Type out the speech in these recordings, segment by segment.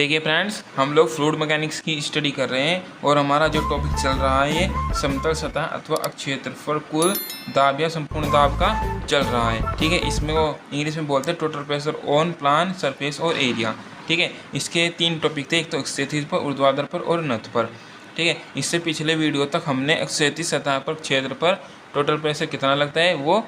देखिए फ्रेंड्स, हम लोग फ्लूइड मैकेनिक्स की स्टडी कर रहे हैं और हमारा जो टॉपिक चल रहा है ये समतल सतह अथवा अक्षेत्रफल कुल दाब या संपूर्ण दाब का चल रहा है। ठीक है, इसमें वो इंग्लिश में बोलते हैं total pressure on plan surface और एरिया। ठीक है, इसके 3 टॉपिक थे, एक तो क्षैतिज पर, ऊर्ध्वाधर पर और नत पर। ठीक है, इससे पिछले वीडियो तक हमने क्षैतिज सतह पर क्षेत्र पर टोटल प्रेशर कितना लगता है वो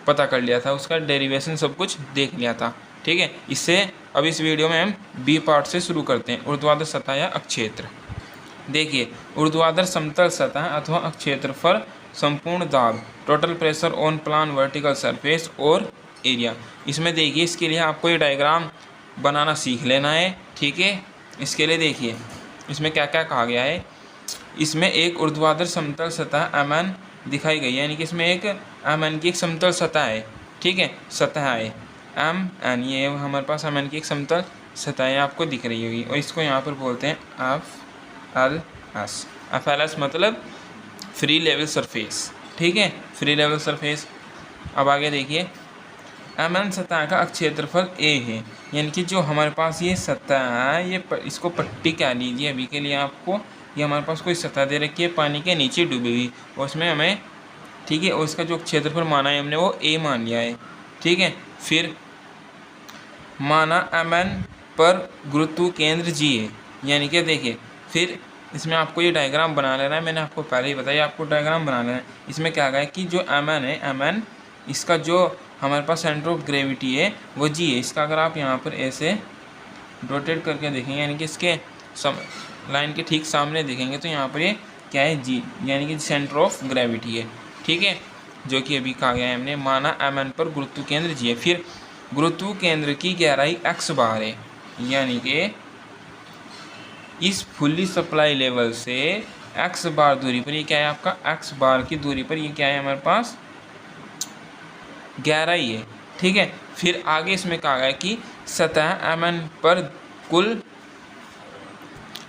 पता कर लिया था, उसका डेरिवेशन सब कुछ देख लिया था। ठीक है, इससे अब इस वीडियो में हम बी पार्ट से शुरू करते हैं, ऊर्ध्वाधर सतह या अक्षेत्र। देखिए, ऊर्ध्वाधर समतल सतह अथवा अक्षेत्र पर संपूर्ण दाब, total pressure on plan vertical surface और एरिया। इसमें देखिए, इसके लिए आपको ये डायग्राम बनाना सीख लेना है। ठीक है, इसके लिए देखिए इसमें क्या क्या कहा गया है। इसमें एक ऊर्ध्वाधर समतल सतह MN दिखाई गई है, यानी कि इसमें एक MN की एक समतल सतह है। ठीक है, सतह है MN, ये हमारे पास MN की एक समतल सतह है, आपको दिख रही होगी, और इसको यहाँ पर बोलते हैं FLS। FLS मतलब फ्री लेवल सरफेस। ठीक है, फ्री लेवल सरफेस। अब आगे देखिए, MN सतह का क्षेत्रफल A है, यानी कि जो हमारे पास ये सतह है ये इसको पट्टी क्या लीजिए अभी के लिए आपको। ये हमारे पास कोई सतह दे रखी है पानी के नीचे डूबी हुई, और उसमें हमें, ठीक है, और इसका जो क्षेत्रफल माना है हमने वो A मान लिया है। ठीक है, फिर माना MN पर गुरुत्व केंद्र G है, यानी कि देखिए फिर इसमें आपको ये डायग्राम बना लेना है। मैंने आपको पहले ही बताया, आपको डायग्राम बना लेना है। इसमें क्या है कि जो MN है, MN इसका जो हमारे पास सेंटर ऑफ ग्रेविटी है वो G है। इसका अगर आप यहाँ पर ऐसे रोटेट करके देखेंगे, यानी कि इसके लाइन के ठीक सामने देखेंगे तो यहाँ पर ये क्या है, G, यानी कि सेंटर ऑफ ग्रेविटी है। ठीक है, जो कि अभी कहा गया है हमने, माना MN पर गुरुत्व केंद्र G है। फिर गुरुत्व केंद्र की गहराई x बार है, यानी कि इस फुल्ली सप्लाई लेवल से x बार दूरी पर, ये क्या है आपका x बार की दूरी पर, ये क्या है हमारे पास गहराई है। ठीक है, फिर आगे इसमें कहा गया कि सतह MN पर कुल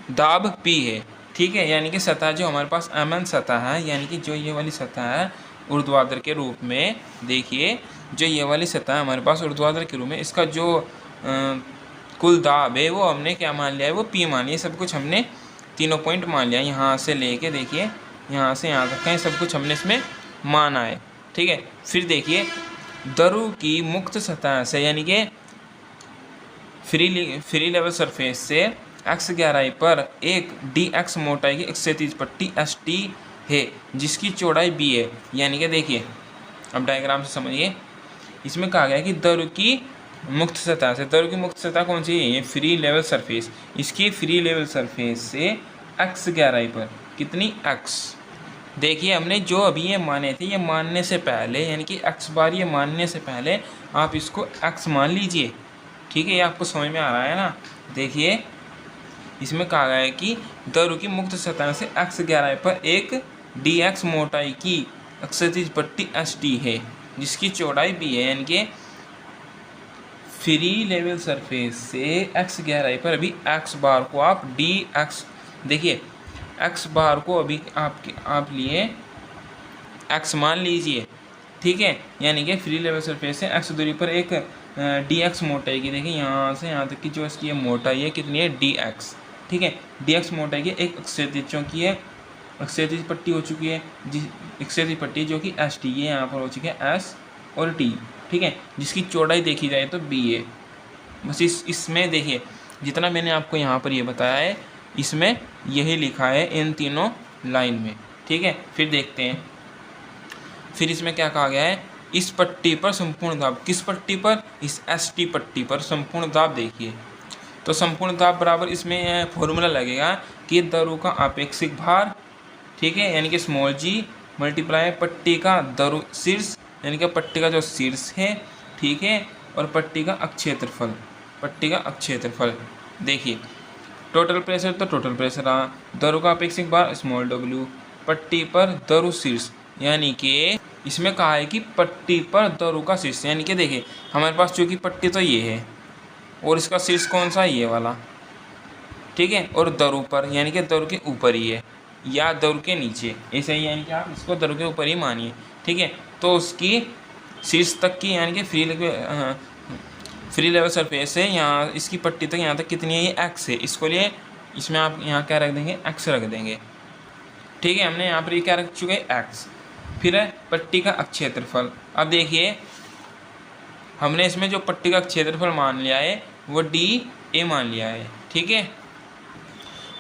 दाब P है। ठीक है, यानी कि सतह जो हमारे पास MN सतह है, यानी कि जो ये वाली सतह है ऊर्ध्वाधर के रूप में, देखिए जो ये वाली सतह हमारे पास ऊर्ध्वाधर के रूप में, इसका जो कुल दाब है वो हमने क्या मान लिया है, वो P मान लिया। सब कुछ हमने तीनों पॉइंट मान लिया, यहाँ से लेके देखिए यहाँ से यहाँ तक का सब कुछ हमने इसमें माना है। ठीक है, फिर देखिए द्रव की मुक्त सतह से, यानी कि फ्री लेवल सरफेस से x गहराई पर एक dx मोटाई की क्षैतिज पट्टी ST है, जिसकी चौड़ाई B है। यानी कि देखिए अब डायग्राम से समझिए, इसमें कहा गया है कि द्रव की मुक्त सतह से, द्रव की मुक्त सतह कौन सी है, ये फ्री लेवल सरफेस, इसकी फ्री लेवल सरफेस से x गहराई पर कितनी x। देखिए हमने जो अभी ये माने थे, ये मानने से पहले, यानी कि x बार ये मानने से पहले आप इसको x मान लीजिए। ठीक है, ये आपको समझ में आ रहा है ना। देखिए इसमें कहा गया है कि द्रव की मुक्त सतह से x गहराई पर एक dx मोटाई की क्षैतिज पट्टी ST है, जिसकी चौड़ाई B है, यानी कि फ्री लेवल सरफेस से x गहराई पर अभी x बार को आप dx, देखिए x बार को अभी आप लिए x मान लीजिए। ठीक है, यानी कि फ्री लेवल सरफेस से x दूरी पर एक dx मोटाई की, देखिए यहाँ से यहाँ तक की जो इसकी मोटाई है कितनी है, dx। ठीक है, dx मोटाई की एक क्षैतिजों की है, क्षैतिज पट्टी हो चुकी है, क्षैतिज पट्टी जो कि ST है, यहाँ पर हो चुकी है S और T। ठीक है, जिसकी चौड़ाई देखी जाए तो B है। बस इसमें देखिए जितना मैंने आपको यहाँ पर ये बताया है, इसमें यही लिखा है इन तीनों लाइन में। ठीक है, फिर देखते हैं, फिर इसमें क्या कहा गया है, इस पट्टी पर संपूर्ण दाब, किस पट्टी पर, इस ST पट्टी पर संपूर्ण दाब। देखिए तो संपूर्ण दाब बराबर इसमें फॉर्मूला लगेगा कि द्रव का आपेक्षिक भार, ठीक है, यानी कि स्मॉल g मल्टीप्लाई पट्टी का द्रव शीर्ष, यानी कि पट्टी का जो शीर्ष है, ठीक है, और पट्टी का अक्षेत्रफल, पट्टी का अक्षेत्रफल। देखिए टोटल प्रेशर तो टोटल प्रेशर आ, द्रव का अपेक्षिक भार स्मॉल w, पट्टी पर द्रव शीर्ष, यानी कि इसमें कहा है कि पट्टी पर द्रव का शीर्ष, यानी कि देखिए हमारे पास चूँकि पट्टी तो ये है और इसका शीर्ष कौन सा, ये वाला। ठीक है, और द्रव पर, यानी कि द्रव के ऊपर ही है या द्रव के नीचे, ऐसे ही, यानी कि आप इसको द्रव के ऊपर ही मानिए। ठीक है, तो उसकी शीर्ष तक की, यानी कि फ्री लेवल सरफेस से यहाँ इसकी पट्टी तक यहाँ तक कितनी है, ये एक्स है, इसको लिए इसमें आप यहाँ क्या रख देंगे, एक्स रख देंगे। ठीक है, हमने यहाँ पर ये क्या रख चुके हैं, एक्स। फिर है पट्टी का क्षेत्रफल। अब देखिए हमने इसमें जो पट्टी का क्षेत्रफल मान लिया है वो डी ए मान लिया है। ठीक है,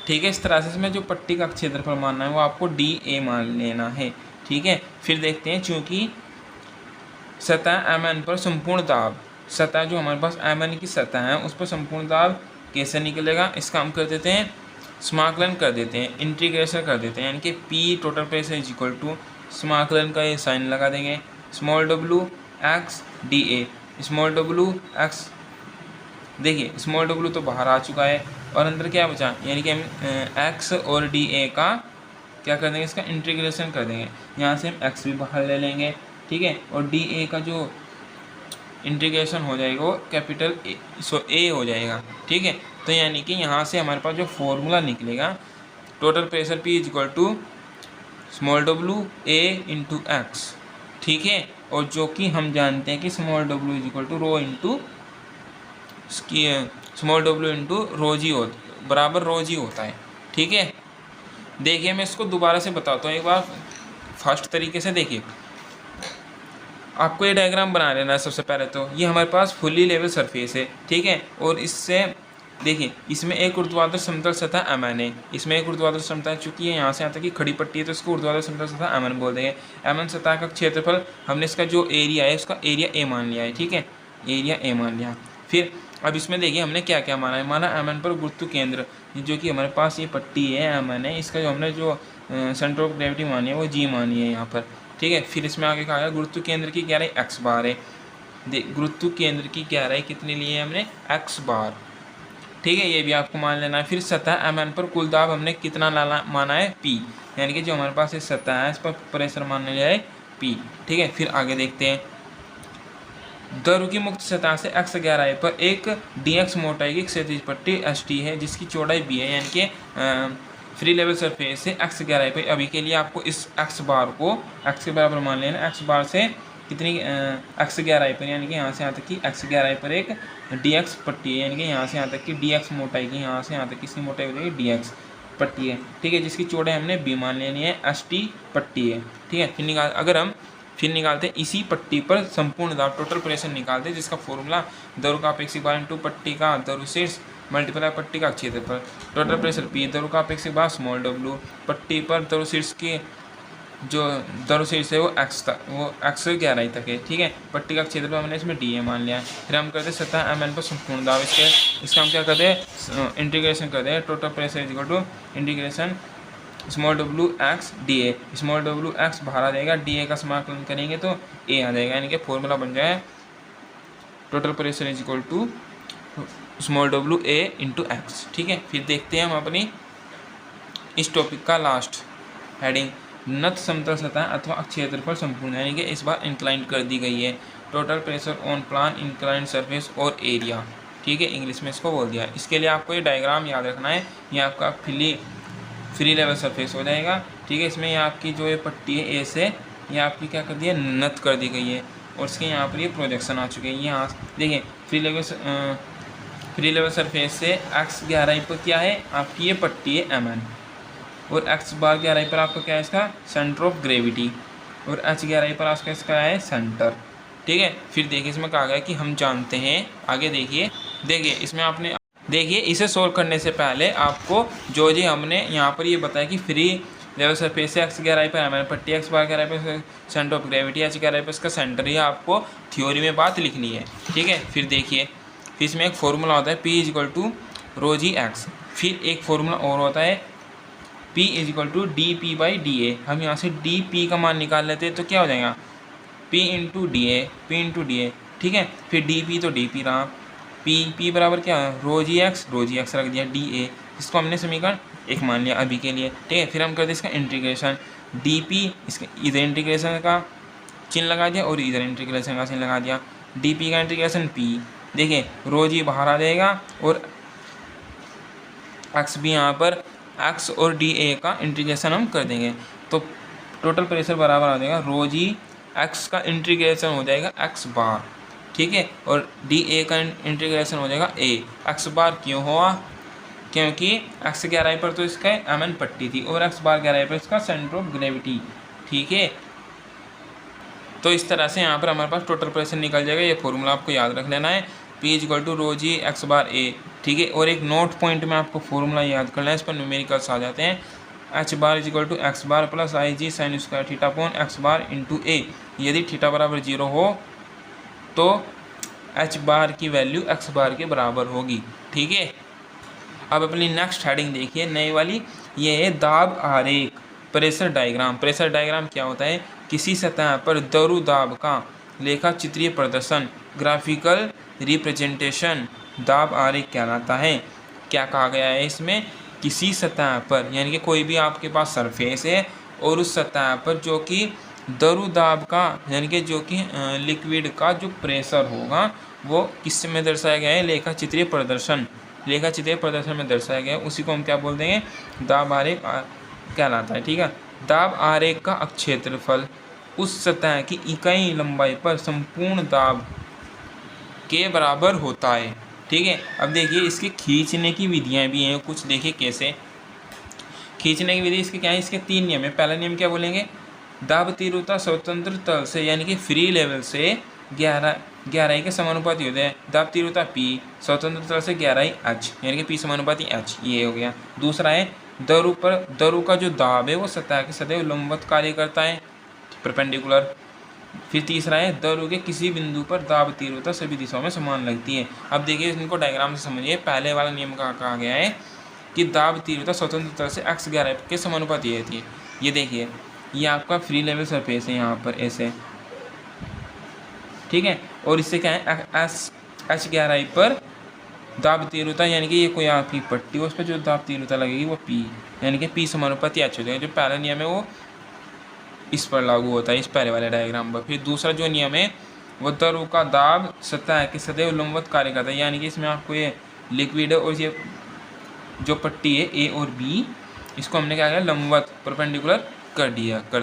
ठीक है, इस तरह से इसमें जो पट्टी का क्षेत्रफल मानना है वो आपको डी ए मान लेना है। ठीक है, फिर देखते हैं, चूँकि सतह एम एन पर संपूर्ण दाब, सतह जो हमारे पास एम एन की सतह है उस पर संपूर्ण दाब कैसे निकलेगा, इसका हम कर देते हैं समाकलन कर देते हैं, इंटीग्रेशन कर देते हैं, यानी कि P total pressure is equal to समाकलन का ये साइन लगा देंगे, small W X D A. Small W X, देखिए स्मॉल डब्लू तो बाहर आ चुका है और अंदर क्या बचा, यानी कि हम एक्स और डी ए का क्या कर देंगे, इसका इंटीग्रेशन कर देंगे। यहाँ से हम एक्स भी बाहर ले लेंगे। ठीक है, और डी ए का जो इंटीग्रेशन हो जाएगा वो कैपिटल ए हो जाएगा। ठीक है, तो यानी कि यहाँ से हमारे पास जो फॉर्मूला निकलेगा, total pressure P is equal to small W A into X. ठीक है, और जो कि हम जानते हैं कि small W is equal to rho into small W into rho g बराबर रो जी होता है। ठीक है, देखिए मैं इसको दोबारा से बताता हूँ एक बार फास्ट तरीके से। देखिए आपको ये डायग्राम बना लेना है। सबसे पहले तो ये हमारे पास फुली लेवल सरफेस है। ठीक है, और इससे देखिए इसमें एक ऊर्ध्वाधर समतल सतह एम एन है, इसमें एक ऊर्ध्वाधर समतल, चूँकि यहाँ से यहाँ तक की खड़ी पट्टी है तो इसको ऊर्ध्वाधर समतल सतह एम एन बोल देंगे। एम एन सतह का क्षेत्रफल हमने इसका जो एरिया है उसका एरिया ए मान लिया है। ठीक है, एरिया ए मान लिया। फिर अब इसमें देखिए हमने क्या क्या माना है, माना एम एन पर गुरुत्व केंद्र, जो कि हमारे पास ये पट्टी है एम एन है, इसका जो हमने जो सेंटर ऑफ ग्रेविटी मानी है वो जी मानी है यहाँ पर। ठीक है, फिर इसमें आगे कहा गया गुरुत्व केंद्र की गहराई एक्स बार है। गुरुत्व केंद्र की गहराई कितनी ली है हमने, एक्स बार। ठीक है, ये भी आपको मान लेना है। फिर सतह एम एन पर कुल दाब हमने कितना माना है, पी, यानी कि जो हमारे पास ये सतह है इस पर प्रेशर मान लिया है पी। ठीक है, फिर आगे देखते हैं, द्रव की मुक्त सतह से एक्स गहराई पर एक डी एक्स मोटाई की क्षैतिज पट्टी एस टी है जिसकी चौड़ाई बी है, यानी कि फ्री लेवल सरफेस से एक्स गहराई पर, अभी के लिए आपको इस एक्स बार को एक्स के बराबर मान लेना। एक्स बार से कितनी एक्स गहराई पर, यानी कि यहाँ से यहाँ तक की एक्स गहराई पर एक डी एक्स पट्टी है, यानी कि यहाँ से यहाँ तक की डी एक्स मोटाई की, यहाँ से यहाँ तक किसकी मोटाई हो जाएगी, डी एक्स पट्टी है। ठीक है, जिसकी चौड़ाई हमने बी मान लेनी है, एस टी पट्टी है। ठीक है, फिर निकालते हैं इसी पट्टी पर संपूर्ण दाब टोटल प्रेशर निकालते हैं, जिसका फॉर्मूला द्रव का अपेक्षित भार इंटू पट्टी का द्रव शीर्ष मल्टीप्लाई पट्टी का क्षेत्रफल। टोटल प्रेशर पी, द्रव का अपेक्षित भार स्मॉल डब्लू, पट्टी पर द्रव शीर्ष की जो द्रव शीर्ष है वो एक्स गहराई तक है। ठीक है, पट्टी का क्षेत्रफल हमने इसमें डी ए मान लिया है। फिर हम करते हैं सतह एम एन पर संपूर्ण दाब, इसका हम क्या करते हैं, इंटीग्रेशन करते हैं। Total pressure is equal to integration small W X D A, small W X बाहर आ जाएगा, डी ए का समाकलन करेंगे तो ए आ जाएगा, यानी कि फॉर्मूला बन जाए total pressure is equal to small W A into X. ठीक है, फिर देखते हैं हम अपनी इस टॉपिक का लास्ट हेडिंग, नत समतल सतह अथवा क्षेत्रफल संपूर्ण, यानी कि इस बार इंक्लाइंड कर दी गई है। Total pressure on plan inclined surface और एरिया। ठीक है, इंग्लिश में इसको बोल दिया। इसके लिए आपको ये डायग्राम याद रखना है, ये आपका फ्री लेवल सरफेस हो जाएगा। ठीक है, इसमें ये आपकी जो ये पट्टी है ए से ये आपकी क्या कर दी है, नत कर दी गई है, और इसके यहाँ पर ये प्रोजेक्शन आ चुके हैं। यहाँ देखिए फ्री लेवल सरफेस से एक्स गहराई पर क्या है आपकी ये पट्टी है एम एन, और एक्स बार गहराई पर आपका क्या है इसका सेंटर ऑफ ग्रेविटी, और एच गहराई पर आपका इसका है सेंटर। ठीक है, फिर देखिए इसमें कहा गया कि हम जानते हैं, आगे देखिए इसमें आपने देखिए इसे सोल्व करने से पहले आपको जो जी हमने यहाँ पर ये बताया कि फ्री लेवल सरफेस से एक्स गहराई पर हमारे पट्टी एक्स बार गहराई पर सेंटर ऑफ ग्रेविटी, एच गहराई पर इसका सेंटर, ही आपको थ्योरी में बात लिखनी है। ठीक है, फिर देखिए फिर इसमें एक फॉर्मूला होता है P is equal to rho ji X, फिर एक फॉर्मूला और होता है P is equal to D P by D A. हम यहाँ से डी पी का मान निकाल लेते हैं तो क्या हो जाएगा, P इंटू डी ए। ठीक है, फिर डी पी तो डी पी रहा, पी बराबर क्या है, रो जी एक्स रख दिया, डी ए, इसको हमने समीकरण एक मान लिया अभी के लिए। ठीक है, फिर हम करते हैं इसका इंटीग्रेशन, डी पी इसका इधर इंटीग्रेशन का चिन्ह लगा दिया और इधर इंटीग्रेशन का चिन्ह लगा दिया, डी पी का इंटीग्रेशन पी, देखिए रो जी बाहर आ जाएगा और एक्स भी यहाँ पर एक्स और डी ए का इंटीग्रेशन हम कर देंगे तो टोटल प्रेशर बराबर आ जाएगा रो जी एक्स का इंटीग्रेशन हो जाएगा एक्स बार। ठीक है। और डी ए का इंटीग्रेशन हो जाएगा ए। एक्स बार क्यों हुआ, क्योंकि एक्स गहराई पर तो इसका एम एन पट्टी थी और एक्स बार गहराई पर इसका सेंटर ऑफ ग्रेविटी। ठीक है, तो इस तरह से यहाँ पर हमारे पास टोटल प्रेशर निकल जाएगा। ये फॉर्मूला आपको याद रख लेना है, P equal to rho ji X bar A. ठीक है, और एक नोट पॉइंट में आपको फॉर्मूला याद करना है, इस पर न्यूमेरिकल्स आ जाते हैं। H bar equal to X bar plus I G sine square theta upon X bar into A. यदि थीटा बराबर 0 हो तो एच बार की वैल्यू एक्स बार के बराबर होगी। ठीक है, अब अपनी नेक्स्ट हेडिंग देखिए नई वाली, ये है दाब आरेख, प्रेशर डायग्राम। प्रेशर डायग्राम क्या होता है, किसी सतह पर दरू दाब का लेखा चित्रीय प्रदर्शन, ग्राफिकल रिप्रेजेंटेशन दाब आरेख कहलाता है। क्या कहा गया है इसमें, किसी सतह पर यानी कि कोई भी आपके पास सरफेस है और उस सतह पर जो कि दरू दाब का यानी कि जो कि लिक्विड का जो प्रेशर होगा वो किस में दर्शाया गया है, लेखा चित्रीय प्रदर्शन। लेखा चित्रीय प्रदर्शन में दर्शाया गया है, उसी को हम क्या बोल देंगे, दाब आरेख कहलाता है। ठीक है, दाब आरेख का क्षेत्रफल उस सतह की इकाई लंबाई पर संपूर्ण दाब के बराबर होता है। ठीक है, अब देखिए इसके खींचने की विधियां भी हैं कुछ, देखिए कैसे खींचने की विधि इसके क्या है, इसके 3 नियम है। पहला नियम क्या बोलेंगे, दाब तीव्रता स्वतंत्र तल से यानी कि फ्री लेवल से गहराई के समानुपाती होते हैं। दाब तीव्रता P स्वतंत्र तल से गहराई H यानी कि P समानुपाती H, ये हो गया। दूसरा है दरू का जो दाब है वो सतह के सदैव लंबवत कार्य करता है, परपेंडिकुलर। फिर तीसरा है दरू के किसी बिंदु पर दाब तीव्रता सभी दिशाओं में समान लगती है। अब देखिए इनको डायग्राम से समझिए। पहले वाला नियम का कहा गया है कि दाब तीव्रता स्वतंत्र तल से एक्स गहराई के समानुपाती रहती है। ये देखिए ये आपका फ्री लेवल सरफेस है यहाँ पर ऐसे, ठीक है, और इससे क्या है एच गहराई पर दाब तीव्रता यानी कि ये कोई आपकी पट्टी उस पर जो दाब तीव्रता लगेगी वो P यानी कि P समानुपाती H हो जाएगा। जो पहला नियम है वो इस पर लागू होता है, इस पहले वाले डायग्राम पर। फिर दूसरा जो नियम है वो दरू का दाब सतह के सदैव लंबवत कार्य करता है, यानी कि इसमें आपको ये लिक्विड है और ये जो पट्टी है A और B इसको हमने क्या किया, लंबवत परपेंडिकुलर कर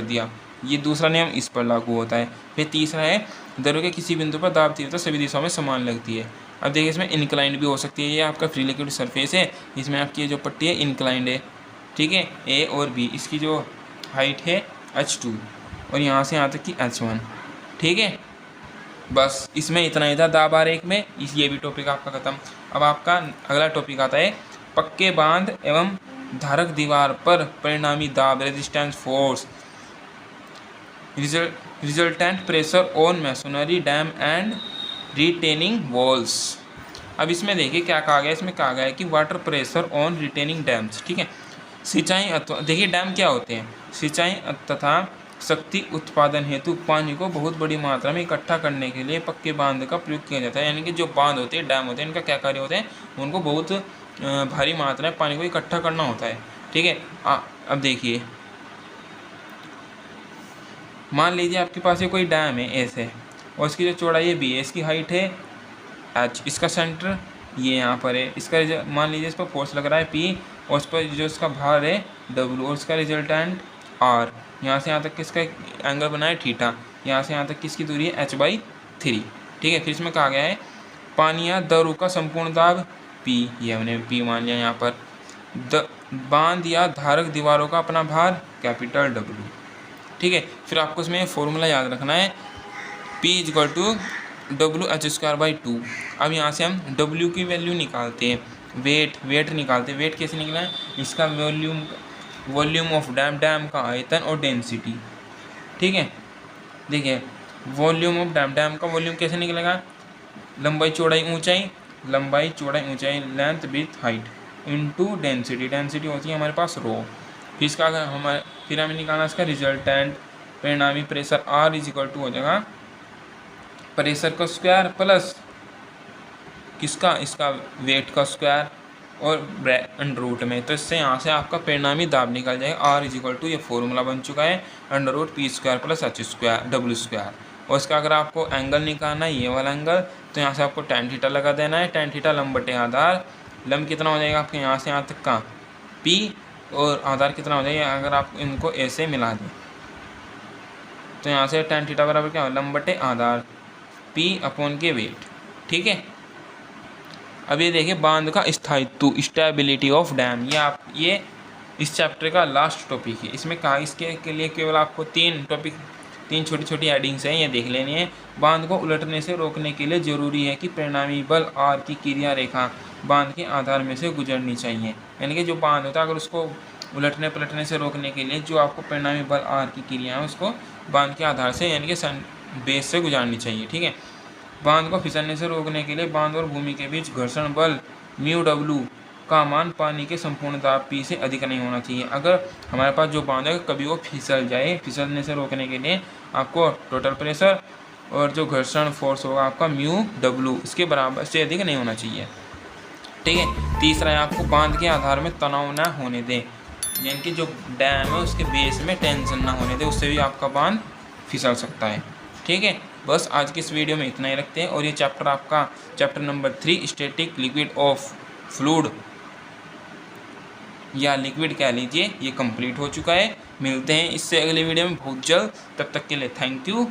दिया। ये दूसरा नियम इस पर लागू होता है। फिर तीसरा है दरू के किसी बिंदु पर दाब तीव्रता सभी दिशाओं में समान लगती है। अब देखिए इसमें इंक्लाइंड भी हो सकती है, ये आपका फ्री लिक्विड सरफेस है, इसमें आपकी जो पट्टी है इंक्लाइंड है। ठीक है, A और B इसकी जो हाइट है H2 और यहाँ से यहाँ तक की H1। ठीक है, बस इसमें इतना ही था दाब आरेख में। ये भी टॉपिक आपका खत्म। अब आपका अगला टॉपिक आता है पक्के बांध एवं धारक दीवार पर परिणामी दाब, resistance force, resultant pressure on masonry dam and retaining walls. अब इसमें देखिए क्या कहा गया, इसमें कहा गया है कि water pressure on retaining dams. ठीक है, सिंचाई अथवा देखिए डैम क्या होते हैं, सिंचाई तथा शक्ति उत्पादन हेतु पानी को बहुत बड़ी मात्रा में इकट्ठा करने के लिए पक्के बांध का प्रयोग किया जाता है। यानी कि जो बांध होते हैं, डैम होते हैं, इनका क्या कार्य होता है, उनको बहुत भारी मात्रा में पानी को इकट्ठा करना होता है। ठीक है, अब देखिए मान लीजिए आपके पास ये कोई डैम है ऐसे और इसकी जो चौड़ाई है B है, इसकी हाइट है H, इसका सेंटर ये यहाँ पर है, इसका मान लीजिए इस पर फोर्स लग रहा है P और उस पर जो इसका भार है W और इसका रिजल्टेंट R। यहाँ से यहाँ तक किसका एंगल बना है थीटा, यहाँ से यहाँ तक किसकी दूरी है H/3। ठीक है, फिर इसमें कहा गया है पानी या दरू का संपूर्ण दाब P, ये हमने P मान लिया यहाँ पर। बांध या धारक दीवारों का अपना भार कैपिटल W। ठीक है, फिर आपको इसमें फॉर्मूला याद रखना है P = WH²/2। अब यहाँ से हम W की वैल्यू निकालते हैं, वेट निकालते हैं। वेट कैसे निकला है, इसका वॉल्यूम ऑफ डैम का आयतन और डेंसिटी। ठीक है, देखिए वॉल्यूम ऑफ डैम का वॉल्यूम कैसे निकलेगा, लंबाई चौड़ाई ऊंचाई length width height into density होती है हमारे पास रो। फिर हमें निकालना इसका रिजल्टेंट परिणामी प्रेशर R = हो जाएगा प्रेशर का स्क्वायर प्लस किसका, इसका वेट का स्क्वायर और अंडर में। तो इससे यहाँ से आपका परिणामी दाब निकल जाएगा R = ये फॉर्मूला बन चुका है √P² + H²W²। और इसका अगर आपको एंगल निकालना है ये वाला एंगल, तो यहाँ से आपको tan थीटा लगा देना है। tan थीटा लंब/बटे आधार, लंब कितना हो जाएगा आपके यहाँ से यहाँ तक का P और आधार कितना हो जाएगा, अगर आप इनको ऐसे मिला दें तो यहाँ से tan थीटा बराबर क्या हो, लंब/आधार P/के वेट। ठीक है, अब ये देखिए बांध का स्थायित्व, स्टेबिलिटी ऑफ डैम, ये इस चैप्टर का लास्ट टॉपिक है। इसमें कहा इसके लिए केवल आपको तीन छोटी छोटी हेडिंग्स हैं, ये देख लेनी है। बांध को उलटने से रोकने के लिए जरूरी है कि परिणामी बल आर की क्रिया रेखा बांध के आधार में से गुजरनी चाहिए। यानी कि जो बांध होता है अगर उसको उलटने पलटने से रोकने के लिए जो आपको परिणामी बल आर की क्रिया है उसको बांध के आधार से यानी कि बेस से गुजारनी चाहिए। ठीक है, बांध को फिसलने से रोकने के लिए बांध और भूमि के बीच घर्षण बल μW का मान पानी के संपूर्ण दाब P से अधिक नहीं होना चाहिए। अगर हमारे पास जो बांध है कभी वो फिसल जाए, फिसलने से रोकने के लिए आपको टोटल प्रेशर और जो घर्षण फोर्स होगा आपका μW इसके बराबर से अधिक नहीं होना चाहिए। ठीक है, तीसरा है आपको बांध के आधार में तनाव न होने दें, यानी कि जो डैम है उसके बेस में टेंशन ना होने दें, उससे भी आपका बांध फिसल सकता है। ठीक है, बस आज की इस वीडियो में इतना ही रखते हैं। और ये चैप्टर आपका chapter number 3 static liquid of fluid या लिक्विड कह लीजिए, ये कंप्लीट हो चुका है। मिलते हैं इससे अगले वीडियो में बहुत जल्द, तब तक के लिए थैंक यू।